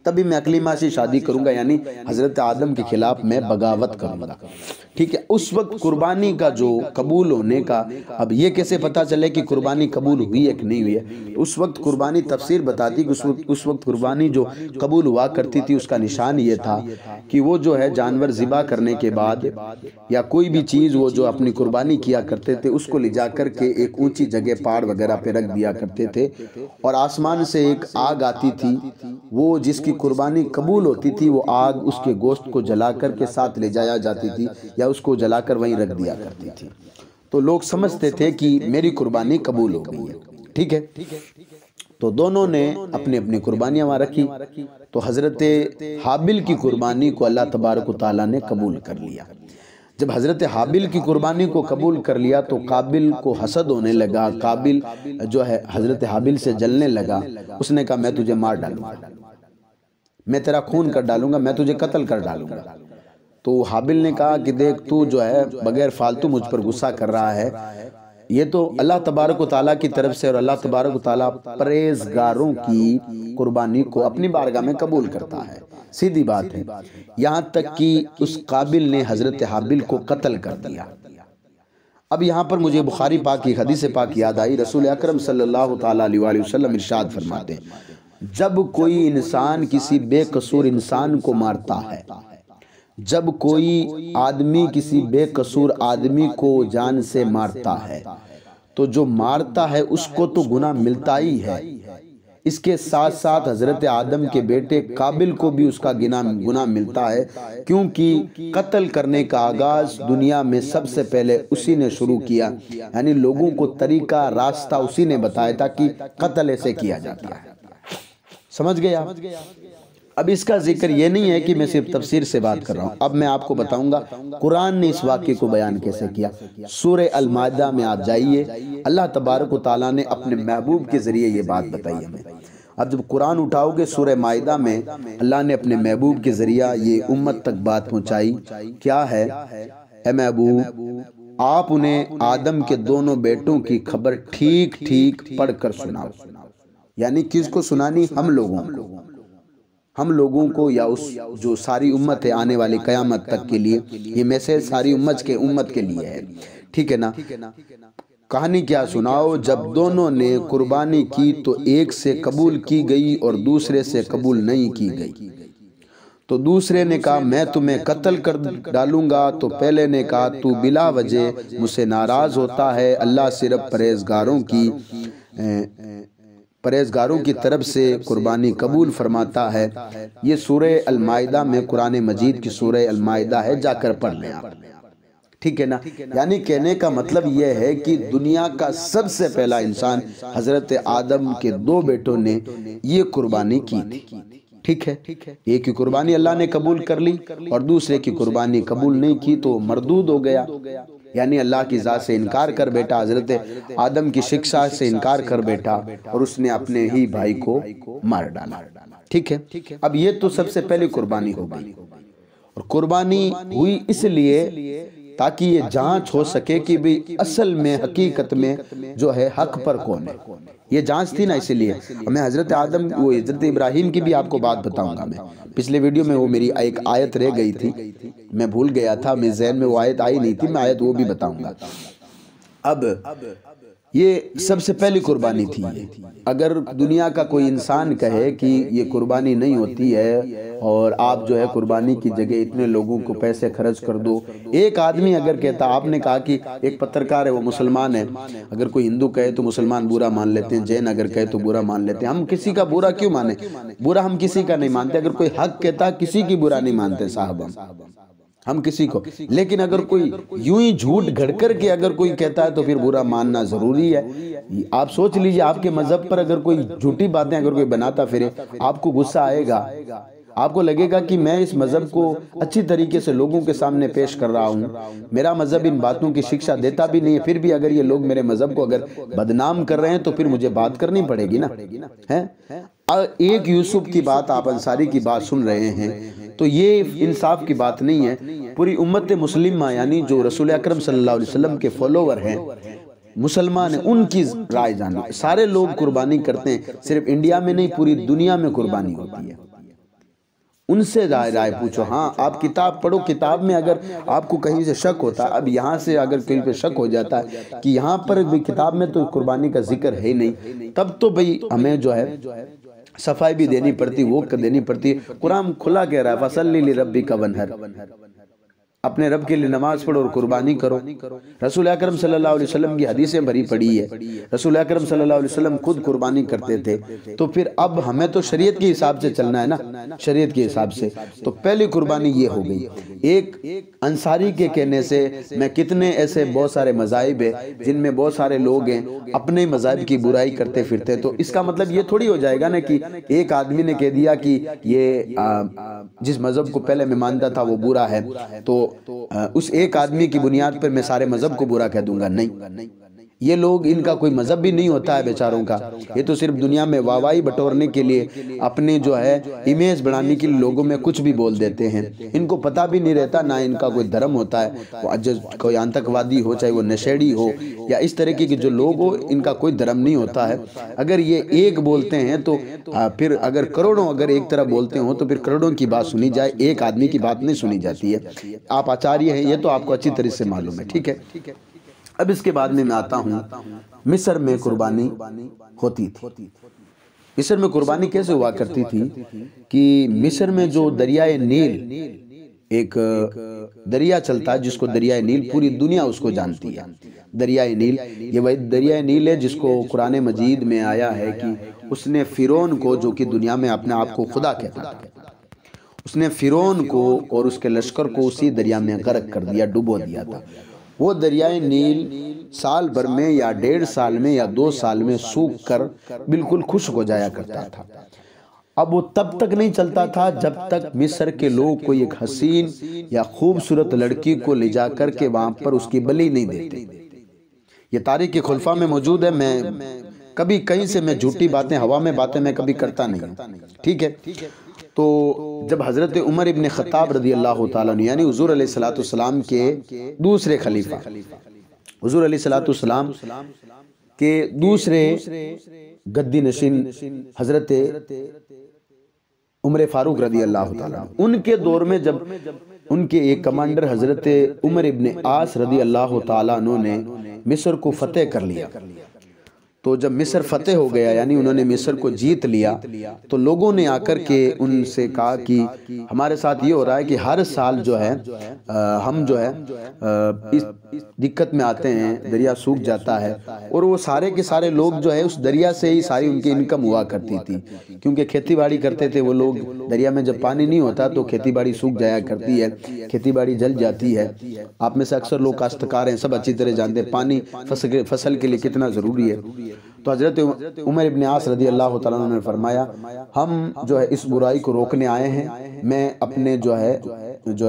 तभी मैं अकलीमा से शादी करूंगा, यानी हज़रत आदम के खिलाफ मैं बगावत करूंगा। ठीक है। उस वक्त कुर्बानी का जो कबूल होने का, अब ये कैसे पता चले कि कुर्बानी कबूल हुई है कि नहीं हुई है? उस वक्त कुर्बानी तफसीर बताती कि उस वक्त कुर्बानी जो कबूल हुआ करती थी उसका निशान ये था कि वो जो है जानवर ज़िबा करने के बाद या कोई भी चीज़ वो जो अपनी कुर्बानी किया करते थे उसको ले जा कर के एक ऊंची जगह पहाड़ वगैरह पे रख दिया करते थे, और आसमान से एक आग आती थी, वो जिसकी कुर्बानी कबूल होती थी वो आग उसके गोश्त को जला कर के साथ ले जाया जाती थी या उसको जलाकर वहीं रख दिया करती थी। तो लोग समझते थे कि मेरी कुर्बानी कबूल हो गई है। ठीक है। तो दोनों ने अपनी अपनी कुर्बानियां वहां रखी। तो हज़रत हाबिल की कुर्बानी को अल्लाह तबारक व तआला ने कबूल कर लिया। जब हज़रत हाबिल की कुर्बानी को कबूल कर लिया तो काबिल को हसद होने लगा। काबिल जो है हज़रत हाबिल से जलने लगा। उसने कहा मैं तुझे मार डालूंगा, मैं तेरा खून कर डालूंगा, मैं तुझे कत्ल कर डालूंगा। तो हाबिल ने कहा कि देख, तू जो है बगैर फालतू मुझ पर गुस्सा कर रहा है, ये तो अल्लाह तबारक व तआला की तरफ से, और अल्लाह तबारक व तआला परहेजगारों की कुर्बानी को अपनी बारगाह में कबूल करता है। सीधी बात है। यहाँ तक कि उस काबिल ने हज़रत हाबिल को कत्ल कर दिया। अब यहाँ पर मुझे बुखारी पाक की हदीस पाक याद आई। रसूल अकरम सल्लल्लाहु तआला अलैहि वसल्लम इरशाद फरमाते हैं, जब कोई इंसान किसी बेकसूर इंसान को मारता है, जब कोई आदमी किसी बेकसूर आदमी को जान से मारता है, तो जो मारता है उसको तो गुनाह मिलता ही है, इसके साथ साथ हज़रत आदम के बेटे काबिल को भी उसका गुनाह मिलता है, क्योंकि कत्ल करने का आगाज़ दुनिया में सबसे पहले उसी ने शुरू किया। यानी लोगों को तरीका रास्ता उसी ने बताया था कि कत्ल ऐसे किया जाता है। समझ गया? अब इसका जिक्र ये नहीं है कि मैं सिर्फ तफसीर से बात कर रहा हूँ। अब मैं आपको बताऊंगा कुरान ने इस वाक़े को बयान कैसे किया। सूरह अल-माइदा में आप जाइए, अल्लाह तबारक व तआला ने अपने महबूब के ज़रिए ये बात बताई हमें। अब जब कुरान उठाओगे सूरह माइदा में अल्लाह ने अपने महबूब के ज़रिए ये उम्मत तक बात पहुँचाई। क्या है? ए महबूब, आप उन्हें आदम के दोनों बेटों की खबर ठीक ठीक पढ़ कर सुनाओ। यानी किसको सुनानी? हम लोगों को या उस जो सारी उम्मत है आने वाली क़यामत तक के लिए, ये मैसेज सारी उम्मत के लिए है। ठीक है ना? कहानी क्या सुनाओ? जब दोनों ने कुर्बानी की तो एक से कबूल की गई और दूसरे से कबूल नहीं की गई। तो दूसरे ने कहा मैं तुम्हें कत्ल कर डालूंगा, तो पहले ने कहा तू बिला वजह मुझसे नाराज होता है, अल्लाह सिर्फ परहेजगारों की तरफ से कुर्बानी कबूल फरमाता है। ये सूरह अल-माइदा में कुरान मजीद की सूरह अल-माइदा है, जाकर पढ़ लें आप। ठीक है ना? यानी कहने का मतलब यह है कि दुनिया का सबसे पहला इंसान हज़रत आदम के दो बेटों ने ये कुर्बानी की थी। ठीक है? एक की कुर्बानी अल्लाह ने कबूल कर ली और दूसरे की कुर्बानी कबूल नहीं की तो मरदूद हो गया। यानी अल्लाह की ज़ात से इनकार कर बैठा, हज़रत आदम की शिक्षा से इनकार कर बैठा और उसने अपने ही भाई को मार डाला। ठीक है? अब ये तो सबसे पहले कुर्बानी हो गई, और कुर्बानी हुई इसलिए ताकि ये जांच हो सके कि भाई असल में हकीकत में जो है हक पर कौन है। ये जांच थी ना, इसीलिए मैं हज़रत आदम वो हज़रत इब्राहीम की भी आपको बात बताऊंगा। मैं पिछले वीडियो में वो मेरी एक आयत रह गई थी, मैं भूल गया था, मेरे ज़हन में वो आयत आई नहीं थी, मैं आयत वो भी बताऊंगा। अब ये सबसे पहली कुर्बानी थी ये। अगर दुनिया का कोई इंसान कहे कि ये कुर्बानी नहीं होती है और आप जो है कुर्बानी की जगह इतने लोगों को पैसे खर्च कर दो, एक आदमी अगर कहता, आपने कहा कि एक पत्रकार है वो मुसलमान है, अगर कोई हिंदू कहे तो मुसलमान बुरा मान लेते हैं, जैन अगर कहे तो बुरा मान लेते हैं, हम किसी का बुरा क्यों माने? बुरा हम किसी का नहीं मानते। अगर कोई हक कहता किसी की बुरा नहीं मानते साहब हम किसी को। लेकिन अगर कोई यूं ही झूठ घड़ कर के अगर कोई कहता है तो फिर बुरा मानना जरूरी है। आप सोच लीजिए, आपके मजहब पर अगर कोई झूठी बातें अगर कोई बनाता फिरे, आपको गुस्सा आएगा, आपको लगेगा कि मैं इस मजहब को अच्छी तरीके से लोगों के सामने पेश कर रहा हूँ, मेरा मजहब इन बातों की शिक्षा देता भी नहीं है, फिर भी अगर ये लोग मेरे मजहब को अगर बदनाम कर रहे हैं तो फिर मुझे बात करनी पड़ेगी ना, है। एक यूसुफ की बात, आप अंसारी की बात सुन रहे हैं, तो ये इंसाफ की बात नहीं है। पूरी उम्मत मुस्लिमा यानी जो रसूल अकरम सल्लल्लाहु अलैहि वसल्लम के फॉलोवर हैं, मुसलमान हैं, उनकी राय जानो। सारे लोग कुर्बानी करते हैं, सिर्फ इंडिया में नहीं पूरी दुनिया में कुर्बानी होती है। उनसे राय पूछो। हाँ, आप किताब पढ़ो, किताब में अगर आपको कहीं से शक होता है, अब यहाँ से अगर कहीं पे शक हो जाता है कि यहाँ पर भी किताब में तो कुर्बानी का जिक्र है नहीं, तब तो भाई हमें जो है सफाई भी देनी पड़ती, वो देनी पड़ती। कुरान खुला कह रहा है फसल्ली लिरब्बिका वन्हर, अपने रब के लिए नमाज पढ़ो और कुर्बानी करो। रसूल अकरम सल्लल्लाहु अलैहि वसल्लम की हदीसें भरी पड़ी है, रसूल अकरम सल्लल्लाहु अलैहि वसल्लम खुद कुर्बानी करते थे। तो फिर अब हमें तो शरीयत के हिसाब से चलना है ना, शरीयत के हिसाब से। तो पहली कुर्बानी ये हो गई। एक अंसारी के कहने से मैं कितने ऐसे बहुत सारे मज़ाहिब है जिनमें बहुत सारे लोग हैं अपने मज़ाहिब की बुराई करते फिरते, तो इसका मतलब ये थोड़ी हो जाएगा ना कि एक आदमी ने कह दिया कि ये जिस मज़हब को पहले मैं मानता था वो बुरा है, तो उस एक आदमी की बुनियाद पर मैं सारे मजहब को बुरा कह दूंगा। नहीं, ये लोग, इनका कोई मजहब भी नहीं होता है बेचारों का, ये तो सिर्फ दुनिया में वाहवाही बटोरने के लिए, अपने जो है इमेज बढ़ाने के लिए लोगों में कुछ भी बोल देते हैं। इनको पता भी नहीं रहता, ना इनका कोई धर्म होता है, कोई आतंकवादी हो, चाहे वो नशेड़ी हो या इस तरीके के जो लोग हो, इनका कोई धर्म नहीं होता है। अगर ये एक बोलते हैं तो फिर अगर करोड़ों अगर एक तरह बोलते हो तो फिर करोड़ों की बात सुनी जाए, एक आदमी की बात नहीं सुनी जाती है। आप आचार्य हैं, ये तो आपको अच्छी तरह से मालूम है, ठीक है। अब इसके बाद में मैं आता हूँ, मिस्र में कुर्बानी होती थी। मिस्र में कुर्बानी कैसे हुआ करती थी कि मिस्र में जो दरियाए नील, एक दरिया चलता है जिसको दरियाए नील, पूरी दुनिया उसको जानती है। दरियाए नील, ये वही दरियाए नील है जिसको कुरान मजीद में आया है कि उसने फिरौन को, जो कि दुनिया में अपने आप को खुदा कहता था, उसने फिरौन को और उसके लश्कर को उसी दरिया में गर्क कर दिया, डुबो दिया था। वो दरियाए नील साल भर में या 1.5 साल में या 2 साल में सूख कर बिल्कुल खुश्क हो जाया करता था। अब वो तब तक नहीं चलता था जब तक मिस्र के लोग कोई एक हसीन या खूबसूरत लड़की को ले जा कर के वहां पर उसकी बलि नहीं देते। ये तारीख के खुलफा में मौजूद है। मैं कभी कहीं से मैं झूठी बातें, हवा में बातें मैं कभी करता नहीं हूँ, ठीक है। तो जब हज़रत उमर इब्न ख़त्ताब रज़ी अल्लाह ताला अन्हु यानी हुज़ूर अलैहिस्सलातु वस्सलाम के दूसरे खलीफा, हुज़ूर अलैहिस्सलातु वस्सलाम के दूसरे गद्दी नशीन हज़रत उमर फारूक रज़ी अल्लाह ताला, उनके दौर में जब उनके एक कमांडर हज़रत उमर इब्न आस रज़ी अल्लाह ताला अन्हु ने मिस्र को फतेह कर लिया, तो जब मिस्र फतेह हो गया यानी उन्होंने मिस्र को जीत लिया, तो लोगों ने आकर के उनसे कहा कि हमारे साथ ये हो रहा है कि हर साल जो है हम जो है इस दिक्कत में आते हैं, दरिया सूख जाता है, और वो सारे के सारे लोग जो है उस दरिया से ही सारी उनकी इनकम हुआ करती थी, क्योंकि खेती बाड़ी करते थे वो लोग। दरिया में जब पानी नहीं होता तो खेती बाड़ी सूख जाया करती है, खेती बाड़ी जल जाती है। आप में से अक्सर लोग काश्तकार हैं, सब अच्छी तरह जानते हैं पानी फसल के लिए कितना ज़रूरी है। तो हज़रत उमर इब्न आस रज़ी अल्लाह तआला अन्हु ने फरमाया, हम जो है इस बुराई को रोकने आए हैं, मैं अपने जो है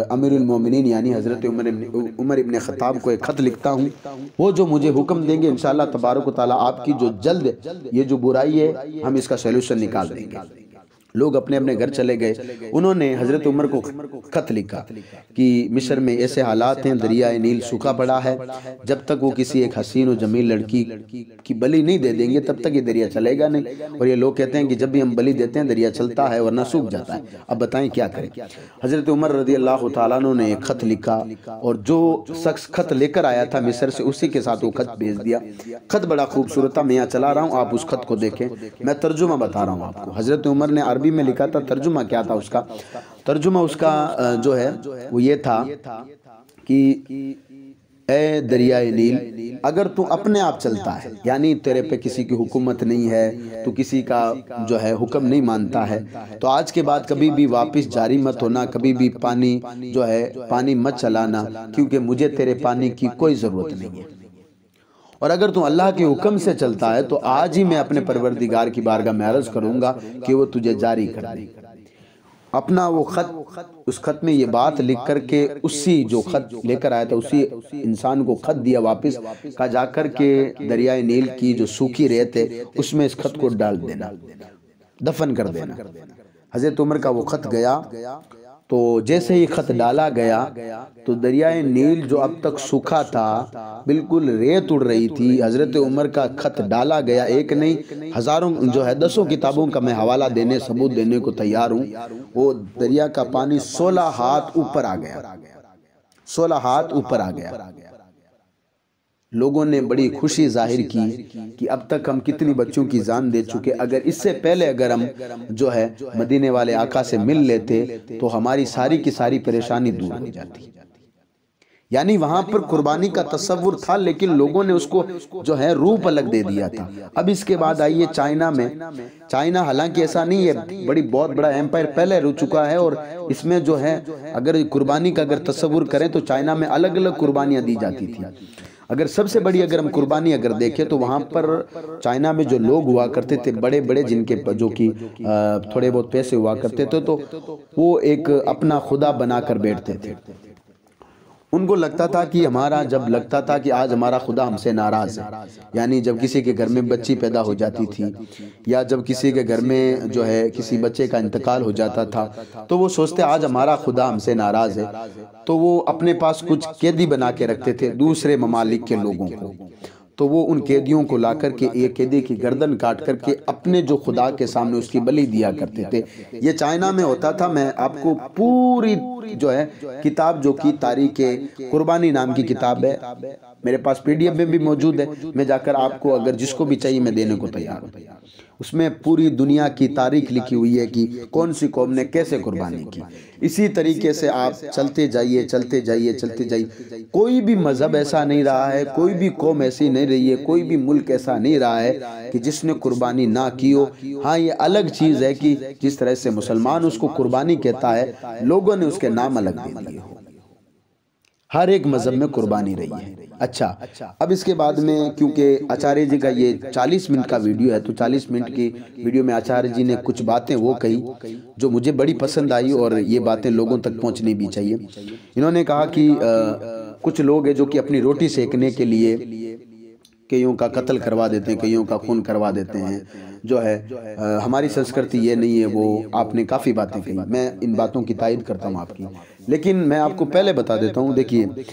अमीरुल मोमिनीन यानी हज़रत उमर इब्न ख़त्ताब को एक ख़त लिखता हूँ, वो जो मुझे हुक्म देंगे इंशाअल्लाह तबारक व तआला आपकी जो जल्द ये जो बुराई है हम इसका सॉल्यूशन निकाल देंगे। लोग अपने अपने घर चले गए। उन्होंने हज़रत उमर को खत लिखा कि मिस्र में ऐसे हालात हैं, दरिया नील सूखा पड़ा है, जब तक वो किसी एक हसीन और जमील लड़की की बलि नहीं दे देंगे तब तक ये दरिया चलेगा नहीं। और ये लोग कहते हैं कि जब भी हम बलि देते हैं दरिया चलता है वरना सूख जाता है। अब बताएं क्या करें। हज़रत उमर रज़ी अल्लाह तआला अन्हु ने एक खत लिखा और जो शख्स खत लेकर आया था मिस्र से उसी के साथ वो खत भेज दिया। खत बड़ा खूबसूरत था, मैं यहाँ चला रहा हूँ, आप उस खत को देखें, मैं तर्जुमा बता रहा हूँ आपको। हज़रत उमर ने अरबी में लिखा था। तर्जुमा क्या था उसका? तर्जुमा उसका जो है वो ये था कि ए दरियाए नील, अगर तू अपने आप चलता है, यानी तेरे पे किसी की हुकूमत नहीं है, तू किसी का जो है हुक्म नहीं मानता है, तो आज के बाद कभी भी वापस जारी मत होना, कभी भी पानी जो है पानी मत चलाना, क्योंकि मुझे तेरे पानी की कोई ज़रूरत नहीं है। और अगर तू अल्लाह के हुक्म से चलता है तो आज ही मैं अपने परवरदिगार की बारगाह में अर्ज़ करूँगा कि वो तुझे जारी कर दे। अपना वो खत, उस खत में ये बात लिख करके उसी जो खत लेकर आया था उसी इंसान को खत दिया वापस, कहा जाकर के दरियाए नील की जो सूखी रेत है उसमें इस खत को डाल देना, दफन कर देना। हज़रत उमर का वो खत गया, तो जैसे ही खत डाला गया तो दरियाए नील जो अब तक सूखा था बिल्कुल रेत उड़ रही थी। हज़रत उमर का खत डाला गया, एक नहीं हज़ारों जो है दसों किताबों का मैं हवाला देने सबूत देने को तैयार हूँ। वो दरिया का पानी 16 हाथ ऊपर आ गया, 16 हाथ ऊपर आ गया। लोगों ने बड़ी खुशी जाहिर की कि अब तक हम कितनी बच्चों की जान दे चुके, अगर इससे पहले अगर हम जो है मदीने वाले आका से मिल लेते तो हमारी सारी की सारी परेशानी दूर हो जाती। यानी वहां पर कुर्बानी का तस्वुर था लेकिन लोगों ने उसको जो है रूप अलग दे दिया था। अब इसके बाद आइए चाइना में। चाइना हालांकि ऐसा नहीं है, बड़ी बहुत बड़ा एम्पायर पहले रह चुका है और इसमें जो है अगर कुर्बानी का अगर तस्वुर करें तो चाइना में अलग अलग कुर्बानियां दी जाती थी। अगर सबसे बड़ी अगर हम कुर्बानी अगर देखें तो वहाँ पर चाइना में जो लोग हुआ करते थे बड़े बड़े, जिनके जो कि थोड़े बहुत पैसे हुआ करते थे, तो वो एक अपना खुदा बनाकर बैठते थे। उनको लगता था कि हमारा, जब लगता था कि आज हमारा खुदा हमसे नाराज़ है, यानी जब किसी के घर में बच्ची पैदा हो जाती थी या जब किसी के घर में जो है किसी बच्चे का इंतकाल हो जाता था तो वो सोचते आज हमारा खुदा हमसे नाराज़ है, तो वो अपने पास कुछ कैदी बना के रखते थे दूसरे ममालिक के लोगों को। तो वो उन कैदियों को ला करके एक कैदी की गर्दन काट करके अपने जो खुदा के सामने उसकी बलि दिया करते थे। ये चाइना में होता था। मैं आपको पूरी जो है किताब जो कि तारीख कुर्बानी नाम की किताब है, मेरे पास PDF में भी मौजूद है, मैं जाकर आपको अगर जिसको भी चाहिए मैं देने को तैयार हूँ। उसमें पूरी दुनिया की तारीख लिखी हुई है कि कौन सी कौम ने कैसे कुर्बानी की। इसी तरीके से आप चलते जाइए चलते जाइए चलते जाइए। कोई भी मज़हब ऐसा नहीं रहा है, कोई भी कौम ऐसी नहीं रही है, कोई भी मुल्क ऐसा नहीं रहा है कि जिसने कुर्बानी ना की हो। हाँ, ये अलग चीज़ है कि जिस तरह से मुसलमान उसको कुर्बानी कहता है, लोगों ने उसके नाम अलग दे दिए हो। हर एक मज़हब में कुर्बानी रही है। अच्छा, अब इसके बाद में क्योंकि आचार्य जी का ये 40 मिनट का वीडियो है तो 40 मिनट की वीडियो में आचार्य जी ने कुछ बातें वो कही जो मुझे बड़ी पसंद आई और ये बातें लोगों तक पहुंचनी भी चाहिए। इन्होंने कहा कि कुछ लोग हैं जो कि अपनी रोटी सेकने के लिए कईयों का कत्ल करवा देते हैं, कईयों का खून करवा देते हैं। जो है हमारी संस्कृति ये नहीं है। वो आपने काफ़ी बातें कही, मैं इन बातों की तायद करता हूँ आपकी, लेकिन मैं आपको पहले बता देता हूँ। देखिए,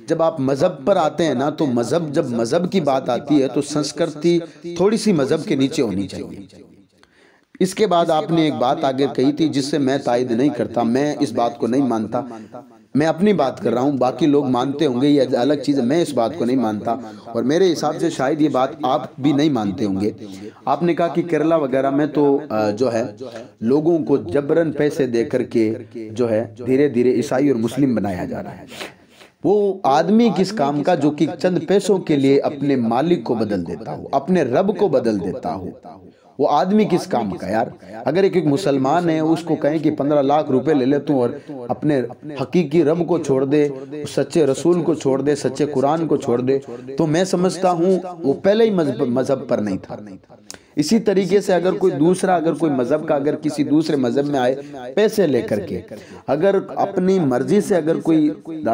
जब आप मज़हब पर आते हैं ना तो मज़हब, जब मज़हब की बात आती है तो संस्कृति थोड़ी सी मज़हब के नीचे होनी चाहिए। इसके बाद आपने एक बात आगे कही थी जिससे मैं तायद नहीं करता, मैं इस बात को नहीं मानता, मैं अपनी बात कर रहा हूँ, बाकी लोग मानते होंगे ये अलग चीज़ है, मैं इस बात को नहीं मानता और मेरे हिसाब से शायद ये बात आप भी नहीं मानते होंगे। आपने कहा कि केरला वगैरह में तो जो है लोगों को जबरन पैसे दे करके जो है धीरे धीरे ईसाई और मुस्लिम बनाया जा रहा है। वो आदमी किस काम का जो कि चंद पैसों के लिए अपने मालिक को बदल देता हो, अपने रब को बदल देता हो, वो आदमी किस काम का यार। अगर एक मुसलमान है उसको कहें कि 15 लाख रुपए ले ले तू और अपने हकीकी रब को छोड़ दे, सच्चे रसूल को छोड़ दे, सच्चे कुरान को छोड़ दे, तो मैं समझता हूँ वो पहले ही मजहब पर नहीं था। इसी तरीके से अगर कोई दूसरा, अगर कोई मजहब का अगर किसी दूसरे मजहब में आए पैसे लेकर के, अगर अपनी मर्जी से अगर कोई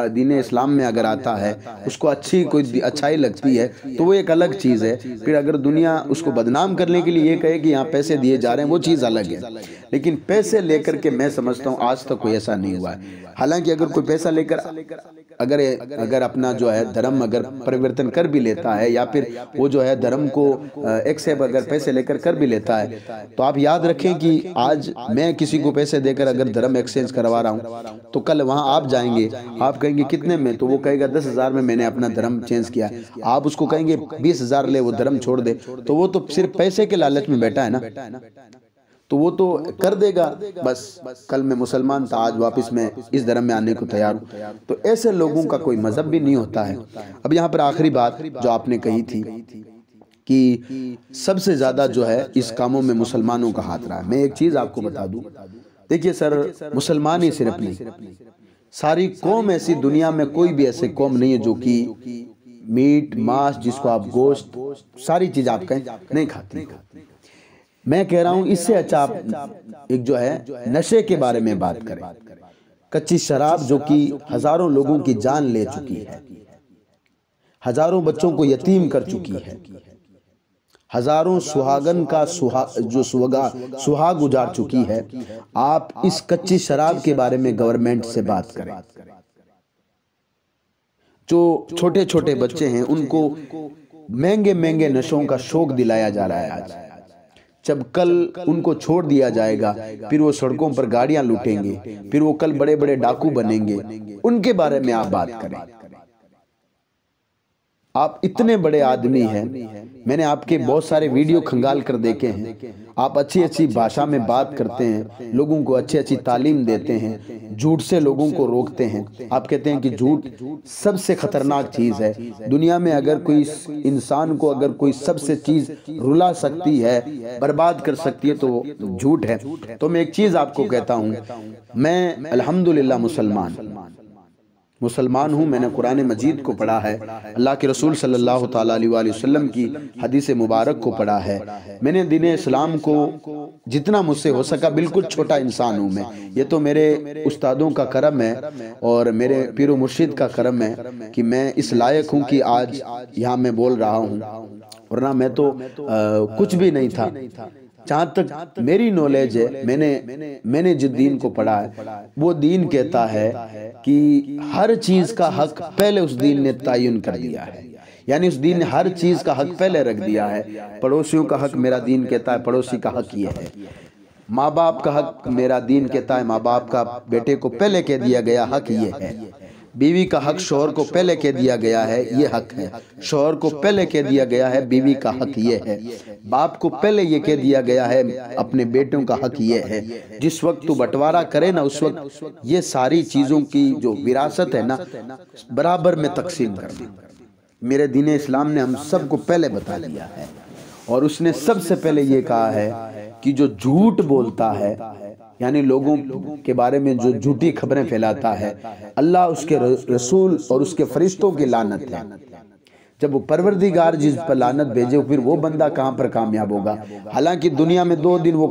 दीन इस्लाम में अगर आता है, उसको अच्छी कोई अच्छाई लगती है तो वो एक अलग चीज़ है। फिर अगर दुनिया उसको बदनाम करने के लिए ये कहे कि यहाँ पैसे दिए जा रहे हैं, वो चीज़ अलग है। लेकिन पैसे लेकर के मैं समझता हूँ आज तक कोई ऐसा नहीं हुआ है। हालांकि अगर कोई पैसा लेकर अगर अपना जो है धर्म अगर परिवर्तन कर भी लेता है, या फिर वो जो है धर्म को एक्सेप्ट अगर पैसे लेकर कर भी लेता है, तो आप याद रखें कि आज मैं किसी को पैसे देकर अगर धर्म एक्सचेंज करवा रहा हूँ, तो कल वहाँ आप जाएंगे, आप कहेंगे कितने में, तो वो कहेगा 10,000 में मैंने अपना धर्म चेंज किया। आप उसको कहेंगे 20,000 ले, वो धर्म छोड़ दे, तो वो तो सिर्फ पैसे के लालच में बैठा है ना, तो वो तो कर देगा। बस कल मैं मुसलमान था, आज वापस मैं इस धर्म में आने को तैयार हूँ। तो ऐसे लोगों का कोई मजहब भी नहीं होता है। अब यहाँ पर आखिरी बात जो आपने कही थी कि सबसे ज्यादा जो है इस कामों में मुसलमानों का हाथ रहा है। मैं एक चीज आपको बता दूं, देखिए सर, मुसलमान ही सिर्फ नहीं, सारी कौम ऐसी, दुनिया में कोई भी ऐसी कौम नहीं है जो कि मीट मांस, जिसको आप गोश्त, सारी चीज आप कहें, नहीं खाती। मैं कह रहा हूं इससे अच्छा आप एक जो है नशे के बारे में बात करें। कच्ची शराब जो कि हजारों लोगों की जान ले चुकी है, हजारों बच्चों को यतीम कर चुकी है, हजारों सुहागन का सुहाग उजाड़ चुकी है। आप इस कच्ची शराब के बारे में गवर्नमेंट से बात करें। जो छोटे छोटे बच्चे हैं उनको महंगे महंगे नशों का शौक दिलाया जा रहा है आज। जब कल उनको छोड़ दिया जाएगा, फिर वो सड़कों पर गाड़ियां लूटेंगे, फिर वो कल बड़े बड़े डाकू बनेंगे। उनके बारे में आप बात करें। आप इतने बड़े आदमी हैं, मैंने आपके बहुत सारे वीडियो खंगाल कर देखे हैं। आप अच्छी अच्छी भाषा में बात करते हैं, लोगों को अच्छी अच्छी तालीम देते हैं, झूठ से लोगों को रोकते हैं। आप कहते हैं कि झूठ सबसे खतरनाक चीज़ है दुनिया में। अगर कोई इंसान को अगर कोई सबसे चीज़ रुला सकती है, बर्बाद कर सकती है, तो वो झूठ है। तो मैं एक चीज़ आपको कहता हूँ, मैं अल्हम्दुलिल्लाह मुसलमान हूँ। मैंने कुरान मजीद को पढ़ा है, अल्लाह के रसूल सल्लल्लाहु ताला अलैहि वसल्लम की हदीस मुबारक को पढ़ा है। मैंने दीन इस्लाम को जितना मुझसे हो सका, बिल्कुल छोटा इंसान हूँ मैं, ये तो मेरे उस्तादों का करम है और मेरे पीरो मुर्शिद का करम है कि मैं इस लायक हूँ कि आज यहाँ मैं बोल रहा हूँ, वरना मैं तो कुछ भी नहीं था। जहाँ तक मेरी नॉलेज है, मैंने जो दीन को पढ़ा है, वो दीन कहता है कि हर चीज का हक पहले उस दीन ने तयन कर दिया है। यानी उस दीन ने हर चीज का हक पहले रख दिया है। पड़ोसियों का हक मेरा दीन कहता है, पड़ोसी का हक ये है। माँ बाप का हक मेरा दीन कहता है, माँ बाप का बेटे को पहले कह दिया गया हक ये है। बीवी का हक शौहर को पहले कह दिया गया है, ये हक है। शौहर को पहले कह दिया गया है, बीवी का हक ये है। बाप को पहले ये कह दिया गया है, अपने बेटों का हक ये है। जिस वक्त तू बंटवारा करे ना, उस वक्त ये सारी चीजों की जो विरासत है ना, बराबर में तकसीम करना। मेरे दीन इस्लाम ने हम सबको पहले बता दिया है, और उसने सबसे पहले ये कहा है कि जो झूठ बोलता है, यानी लोगों के बारे में जो झूठी खबरें फैलाता है, अल्लाह, उसके रसूल और उसके फरिश्तों की लानत है। जब वो परवरदिगार जिस पर लानत भेजे, फिर वो बंदा कहाँ पर कामयाब होगा। हालांकि दुनिया में 2 दिन वो